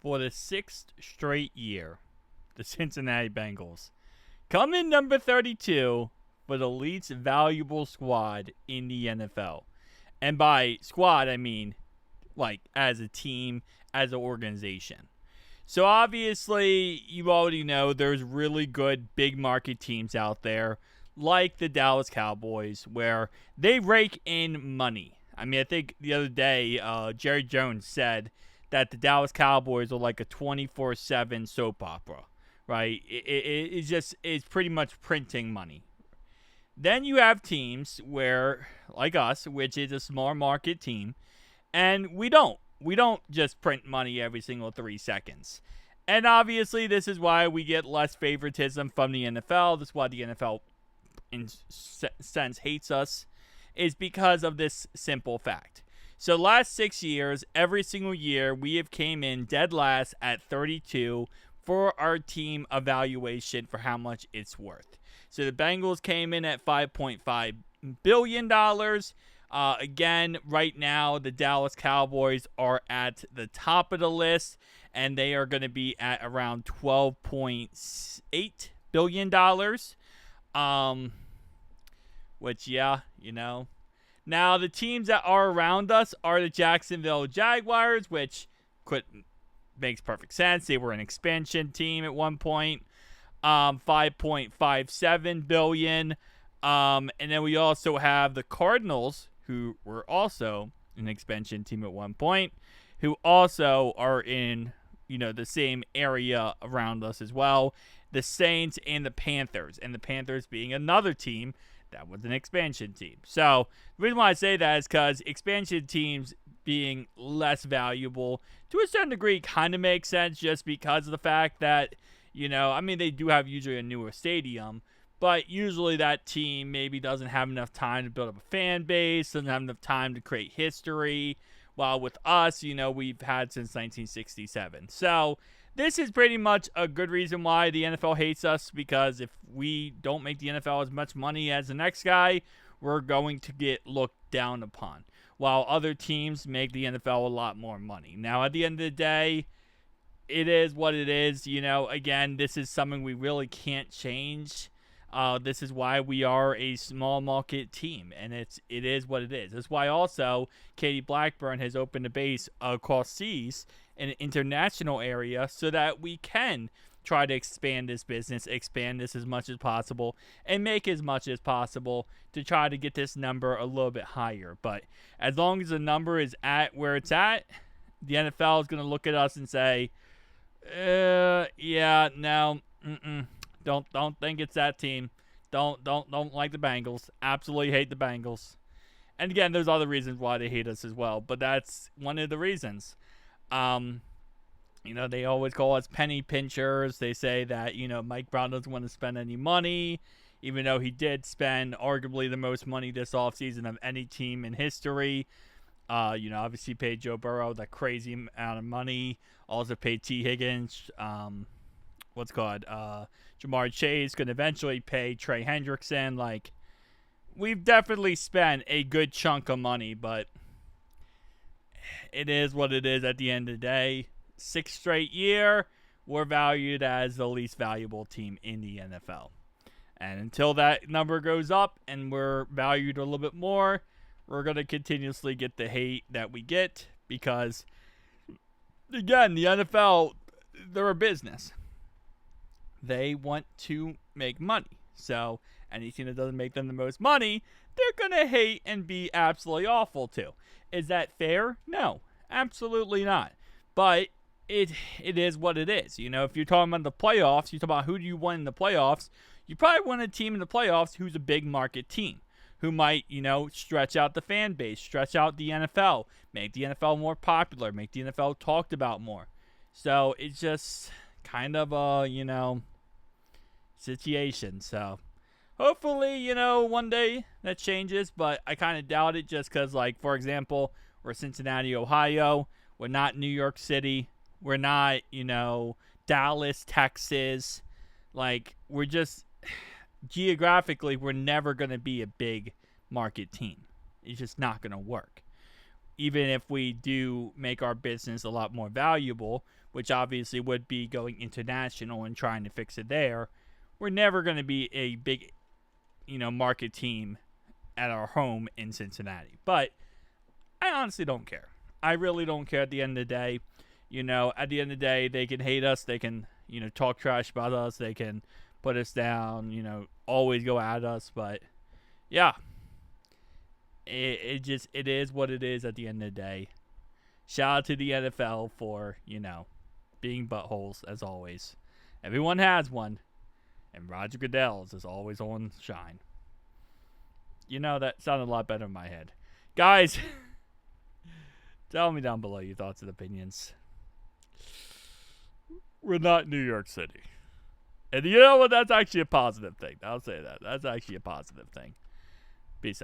For the sixth straight year, the Cincinnati Bengals come in number 32 for the least valuable squad in the NFL. And by squad, I mean like as a team, as an organization. So obviously, you already know there's really good big market teams out there, like the Dallas Cowboys, where they rake in money. I mean, I think the other day, Jerry Jones said that the Dallas Cowboys are like a 24/7 soap opera, right? It's pretty much printing money. Then you have teams where, like us, which is a small market team, and we don't. We don't just print money every single 3 seconds. And obviously, this is why we get less favoritism from the NFL. This is why the NFL, in sense, hates us, is because of this simple fact. So last 6 years, every single year, we have came in dead last at 32 for our team evaluation for how much it's worth. So the Bengals came in at $5.5 billion. Again, right now, the Dallas Cowboys are at the top of the list, and they are going to be at around $12.8 billion. Which, yeah, you know. Now, the teams that are around us are the Jacksonville Jaguars, which makes perfect sense. They were an expansion team at one point. $5.57 billion. And then we also have the Cardinals, who were also an expansion team at one point, who also are in, the same area around us as well. The Saints and the Panthers being another team that was an expansion team. So the reason why I say that is because expansion teams being less valuable to a certain degree kind of makes sense just because of the fact that, they do have usually a newer stadium, but usually that team maybe doesn't have enough time to build up a fan base, doesn't have enough time to create history. While with us, we've had since 1967. So this is pretty much a good reason why the NFL hates us, because if we don't make the NFL as much money as the next guy, we're going to get looked down upon, while other teams make the NFL a lot more money. Now, at the end of the day, it is what it is. Again, this is something we really can't change. This is why we are a small market team, and it is what it is. That's why also Katie Blackburn has opened a base across seas in an international area so that we can try to expand this business, expand this as much as possible, and make as much as possible to try to get this number a little bit higher. But as long as the number is at where it's at, the NFL is going to look at us and say, yeah, no, Don't think it's that team. Don't like the Bengals. Absolutely hate the Bengals. And again, there's other reasons why they hate us as well, but that's one of the reasons. They always call us penny pinchers. They say that, Mike Brown doesn't want to spend any money, even though he did spend arguably the most money this offseason of any team in history. Obviously paid Joe Burrow that crazy amount of money. Also paid T. Higgins. Jamar Chase could eventually pay Trey Hendrickson. Like, we've definitely spent a good chunk of money, but it is what it is at the end of the day. 6th straight year, we're valued as the least valuable team in the NFL. And until that number goes up and we're valued a little bit more, we're going to continuously get the hate that we get because, again, the NFL, they're a business. They want to make money. So anything that doesn't make them the most money, they're going to hate and be absolutely awful to. Is that fair? No, absolutely not. But it is what it is. If you're talking about the playoffs, you talk about who do you want in the playoffs, you probably want a team in the playoffs who's a big market team, who might, stretch out the fan base, stretch out the NFL, make the NFL more popular, make the NFL talked about more. So it's just kind of a, situation. So hopefully, one day that changes, but I kind of doubt it just because, like, for example, we're Cincinnati, Ohio. We're not New York City. We're not, Dallas, Texas. Like, we're just, geographically, we're never going to be a big market team. It's just not going to work. even if we do make our business a lot more valuable, which obviously would be going international and trying to fix it there, we're never going to be a big, market team at our home in Cincinnati. But I honestly don't care. I really don't care at the end of the day. At the end of the day, they can hate us. They can, talk trash about us. They can put us down, always go at us. But, yeah, it is what it is at the end of the day. Shout out to the NFL for, being buttholes, as always. Everyone has one. And Roger Goodell's is always on shine. That sounded a lot better in my head. Guys, tell me down below your thoughts and opinions. We're not New York City. And you know what? That's actually a positive thing. I'll say that. That's actually a positive thing. Peace out.